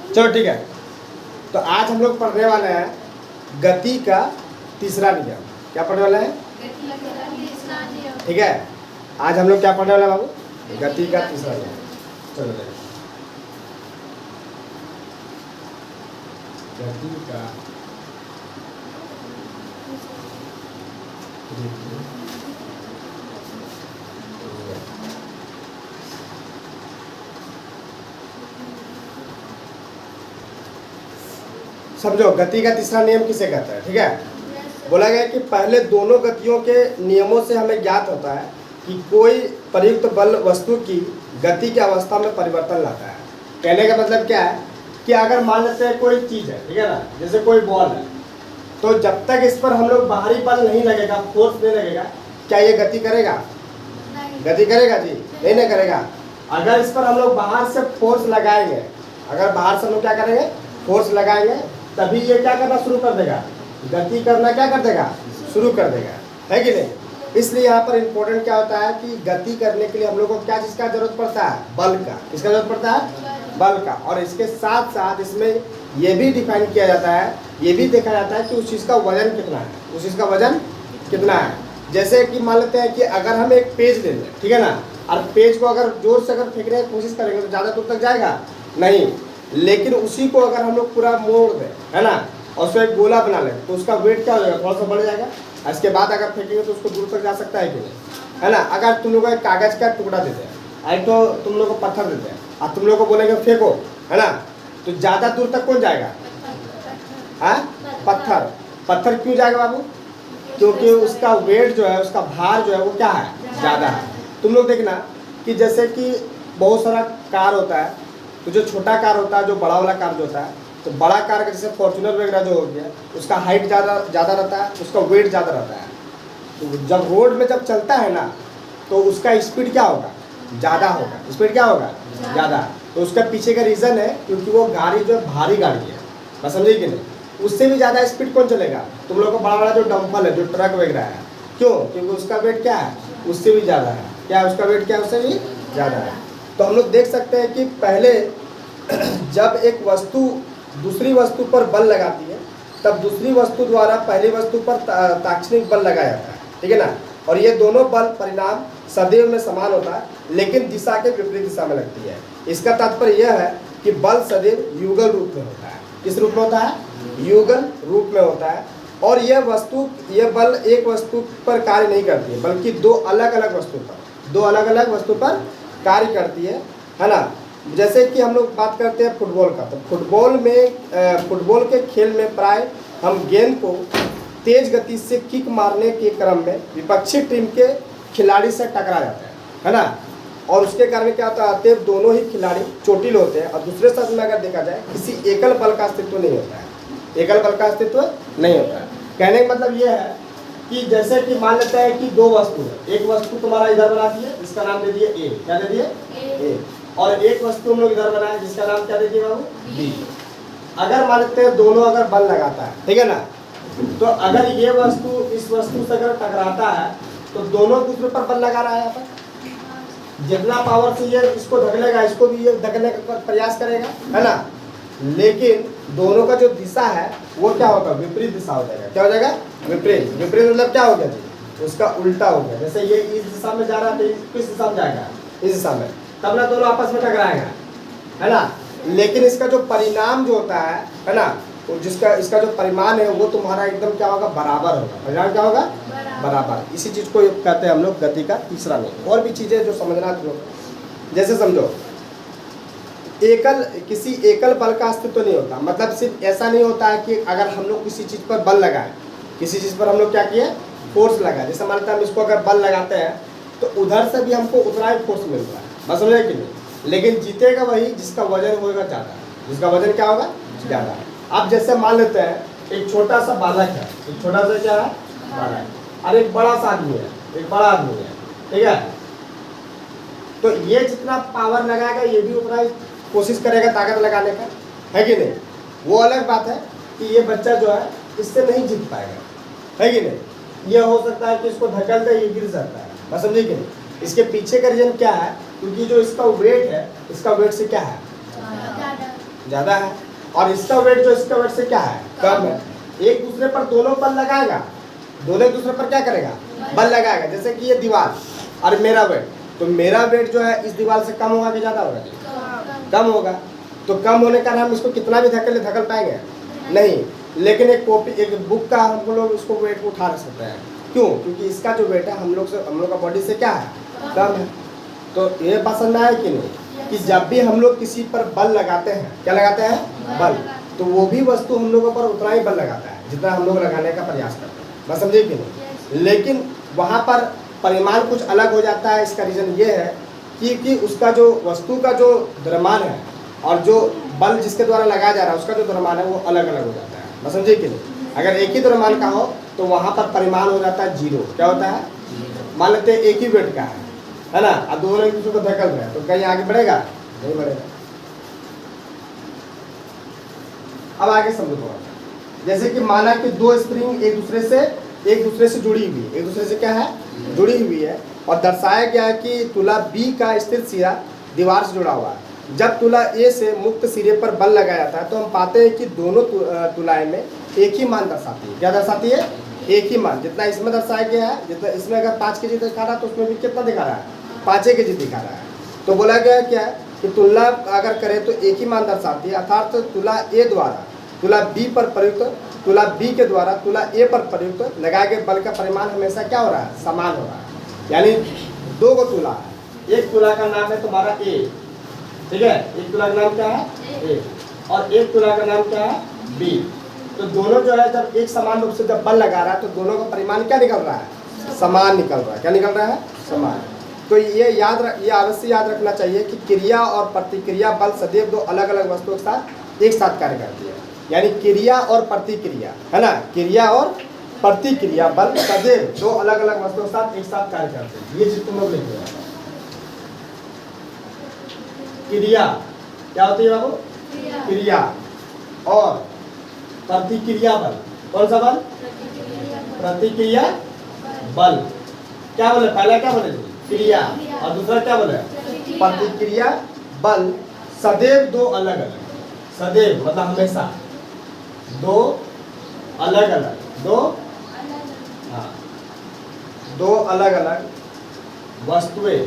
चलो ठीक है, तो आज हम लोग पढ़ने वाले हैं गति का तीसरा नियम। क्या पढ़ने वाले हैं? ठीक है, आज हम लोग क्या पढ़ने वाले हैं बाबू? गति का तीसरा नियम। चलो देखो, गति का समझो, गति का तीसरा नियम किसे कहते हैं? ठीक है, बोला गया कि पहले दोनों गतियों के नियमों से हमें ज्ञात होता है कि कोई प्रयुक्त बल वस्तु की गति की अवस्था में परिवर्तन लाता है। कहने का मतलब क्या है कि अगर मान लेते हैं कोई चीज़ है, ठीक है ना, जैसे कोई बॉल है, तो जब तक इस पर हम लोग बाहरी बल नहीं लगेगा, फोर्स नहीं लगेगा, क्या ये गति करेगा? गति करेगा जी? नहीं करेगा। अगर इस पर हम लोग बाहर से फोर्स लगाएंगे, अगर बाहर से हम लोग क्या करेंगे, फोर्स लगाएंगे, तभी ये क्या करना शुरू कर देगा, गति करना क्या कर देगा, शुरू कर देगा, है कि नहीं? इसलिए यहाँ पर इम्पोर्टेंट क्या होता है कि गति करने के लिए हम लोग को क्या चीज़ का जरूरत पड़ता है? बल का। किसका जरूरत पड़ता है? बल का। और इसके साथ साथ इसमें ये भी डिफाइन किया जाता है, ये भी देखा जाता है कि उस चीज़ का वजन कितना है, उस चीज़ का वजन कितना है। जैसे कि मान लेते हैं कि अगर हम एक पेज ले लें, ठीक है ना, और पेज को अगर जोर से अगर फेंकने की कोशिश करेंगे तो ज़्यादा दूर तक जाएगा नहीं, लेकिन उसी को अगर हम लोग पूरा मोड़ दें, है ना, और उसको एक गोला बना लें, तो उसका वेट क्या हो जाएगा, थोड़ा सा बढ़ जाएगा। इसके बाद अगर फेंकेंगे तो उसको दूर तक जा सकता है कि नहीं, है ना। अगर तुम लोग एक कागज़ का टुकड़ा देते हैं, एक तो तुम लोग को पत्थर देते हैं और तुम लोग को बोलेंगे फेंको, है ना, तो ज़्यादा दूर तक कौन जाएगा? हाँ, पत्थर। पत्थर क्यों जाएगा बाबू? क्योंकि उसका वेट जो है, उसका भार जो है वो क्या है, ज़्यादा है। तुम लोग देखना कि जैसे कि बहुत सारा कार होता है, तो जो छोटा कार होता है, जो बड़ा वाला कार जो होता है, तो बड़ा कार का जैसे फॉर्च्यूनर वगैरह जो हो गया, उसका हाइट ज़्यादा रहता है, उसका वेट ज़्यादा रहता है। तो जब रोड में जब चलता है ना, तो उसका स्पीड क्या होगा, ज़्यादा होगा। स्पीड क्या होगा, ज़्यादा। तो उसका पीछे का रीज़न है क्योंकि वो गाड़ी जो भारी गाड़ी है, बस समझे कि नहीं, उससे भी ज़्यादा स्पीड कौन चलेगा? तुम लोग को बड़ा बड़ा जो डंपल है, जो ट्रक वगैरह है, क्यों? क्योंकि उसका वेट क्या है, उससे भी ज़्यादा है। क्या है उसका वेट, क्या है उससे भी ज़्यादा है। तो हम लोग देख सकते हैं कि पहले जब एक वस्तु दूसरी वस्तु पर बल लगाती है, तब दूसरी वस्तु द्वारा पहली वस्तु पर ताक्षणिक बल लगाया जाता है, ठीक है ना। और ये दोनों बल परिणाम सदैव में समान होता है, लेकिन दिशा के विपरीत दिशा में लगती है। इसका तात्पर्य यह है कि बल सदैव युगल रूप में होता है। किस रूप में होता है? युगल रूप में होता है। और यह बल एक वस्तु पर कार्य नहीं करती है, बल्कि दो अलग अलग वस्तु पर कार्य करती है ना। जैसे कि हम लोग बात करते हैं फुटबॉल का, तो फुटबॉल के खेल में प्राय हम गेंद को तेज गति से किक मारने के क्रम में विपक्षी टीम के खिलाड़ी से टकरा जाते हैं, है ना। और उसके कारण क्या होता है, दोनों ही खिलाड़ी चोटिल होते हैं। और दूसरे शब्द में अगर देखा जाए, किसी एकल बल का अस्तित्व नहीं होता है, एकल बल का अस्तित्व नहीं होता है। कहने का मतलब यह है कि जैसे कि मान लेते हैं कि दो वस्तु है, एक वस्तु तुम्हारा इधर बना दिए, इसका नाम दे दिए ए, क्या दे दिए, ए, और एक वस्तु हम लोग इधर बनाए, जिसका नाम क्या दे दिए बाबू, बी। अगर मान लेते हैं दोनों अगर बल लगाता है, ठीक है ना, तो अगर ये वस्तु इस वस्तु से अगर टकराता है, तो दोनों दूसरे पर बल लगा रहा है। यहाँ पर जितना पावर से ये इसको धकेलेगा, इसको भी ये धकेलने का प्रयास करेगा, है ना। लेकिन दोनों का जो दिशा है वो क्या होगा, विपरीत दिशा हो जाएगा। क्या हो जाएगा, विपरीत। विपरीत मतलब क्या हो गया जी, उसका उल्टा हो गया। जैसे ये इस दिशा में जा रहा है, तो किस दिशा में जाएगा, इस दिशा में, तब ना दोनों आपस में टकराएगा, है ना। लेकिन इसका जो परिणाम जो होता है ना, इसका जो परिमाण है वो तुम्हारा एकदम क्या होगा, बराबर होगा। परिणाम क्या होगा, बराबर। इसी चीज़ को कहते हैं हम लोग गति का तीसरा नियम। और भी चीज़ें जो समझना तुम लोग, जैसे समझो किसी एकल बल का अस्तित्व नहीं होता। मतलब सिर्फ ऐसा नहीं होता है कि अगर हम लोग किसी चीज़ पर बल लगाए, किसी चीज़ पर हम लोग क्या किए, फोर्स लगाए, जैसे मानते हैं हम इसको अगर बल लगाते हैं तो उधर से भी हमको उतना ही फोर्स मिल रहा है, बस समझे कि नहीं। लेकिन जीतेगा वही जिसका वजन होगा ज़्यादा, जिसका वजन क्या होगा, ज़्यादा। अब जैसे मान लेते हैं एक छोटा सा बालक है, एक छोटा सा क्या है, बालक, और एक बड़ा सा आदमी है, एक बड़ा आदमी है, ठीक है। तो ये जितना पावर लगाएगा ये भी उतना ही कोशिश करेगा ताकत लगाने का, है कि नहीं। वो अलग बात है कि ये बच्चा जो है इससे नहीं जीत पाएगा, है कि नहीं। ये हो सकता है कि इसको धकेल दे, ये गिर सकता है, बस समझिए कि नहीं। इसके पीछे का रीजन क्या है, क्योंकि जो इसका वेट है, इसका वेट से क्या है, ज़्यादा है, और इसका वेट जो इसका वेट से क्या है, कम है। एक दूसरे पर दोनों बल लगाएगा, दोनों एक दूसरे पर क्या करेगा, बल लगाएगा। जैसे कि ये दीवार और मेरा वेट, तो मेरा वेट जो है इस दीवार से कम होगा कि ज़्यादा होगा, कम होगा। तो कम होने का हम इसको कितना भी धकल पाएंगे नहीं, लेकिन एक कॉपी एक बुक का हम लोग उसको वेट को उठा सकते हैं। क्यों? क्योंकि इसका जो वेट है हम लोग का बॉडी से क्या है, कम है। तो ये पसंद आया कि नहीं कि जब भी हम लोग किसी पर बल लगाते हैं, क्या लगाते हैं, बल, तो वो भी वस्तु हम लोगों पर उतना ही बल लगाता है जितना हम लोग लगाने का प्रयास करते हैं। बस समझे कि नहीं? लेकिन वहाँ पर परिमाण कुछ अलग हो जाता है। इसका रीज़न ये है कि उसका जो वस्तु का जो द्रव्यमान है और जो बल जिसके द्वारा लगाया जा रहा है उसका जो द्रव्यमान है वो अलग अलग हो जाता है। बस समझे कि नहीं? अगर एक ही द्रव्यमान का हो तो वहाँ पर परिमाण हो जाता है जीरो। क्या होता है? मान लेते हैं एक ही वेट का है ना, अब दोनों एक दूसरे को धकेल रहे हैं, तो कहीं आगे बढ़ेगा? नहीं बढ़ेगा। अब आगे समझो थोड़ा। जैसे कि माना कि दो स्प्रिंग एक दूसरे से जुड़ी हुई है, एक दूसरे से क्या है, जुड़ी हुई है, और दर्शाया गया है कि तुला बी का स्थिर सिरा दीवार से जुड़ा हुआ है। जब तुला ए से मुक्त सिरे पर बल लगाया जाता है तो हम पाते हैं कि दोनों तुलाएं में एक ही मान दर्शाती है। क्या दर्शाती है? एक ही मान। जितना इसमें दर्शाया गया है, जितना इसमें अगर 5 kg दिखा रहा है तो उसमें भी कितना दिखा रहा है, 5 kg दिखा रहा है। तो बोला गया है क्या है कि तुलना अगर करें तो एक ही मान दर्शाती है, अर्थात तुला ए द्वारा तुला बी पर प्रयुक्त, तुला बी के द्वारा तुला ए पर प्रयुक्त लगाए गए बल का परिमाण हमेशा क्या हो रहा है, समान हो रहा है। यानी दो गो तुला है, एक तुला का नाम है तुम्हारा ए, ठीक है, एक तुला का नाम क्या है, ए, और एक तुला का नाम क्या है, बी। तो दोनों जो है जब एक समान रूप से जब बल लगा रहा है तो दोनों का परिमाण क्या निकल रहा है, समान निकल रहा है। क्या निकल रहा है, समान। तो ये अवश्य याद रखना चाहिए कि क्रिया और प्रतिक्रिया बल सदैव दो अलग अलग वस्तुओं के साथ एक साथ कार्य करती है। यानी क्रिया और प्रतिक्रिया, है ना, क्रिया और प्रतिक्रिया बल सदैव दो अलग अलग वस्तुओं के साथ एक साथ कार्य करते हैं। ये चीज तुम लोग लिख लो। क्रिया क्या होती है बाबू, क्रिया, और प्रतिक्रिया बल, कौन सा बल, प्रतिक्रिया बल। क्या बोले, पहला क्या बोले, क्रिया, और दूसरा क्या बोले, प्रतिक्रिया बल सदैव दो अलग अलग, सदैव मतलब हमेशा दो अलग अलग, दो अलग अलग वस्तुएं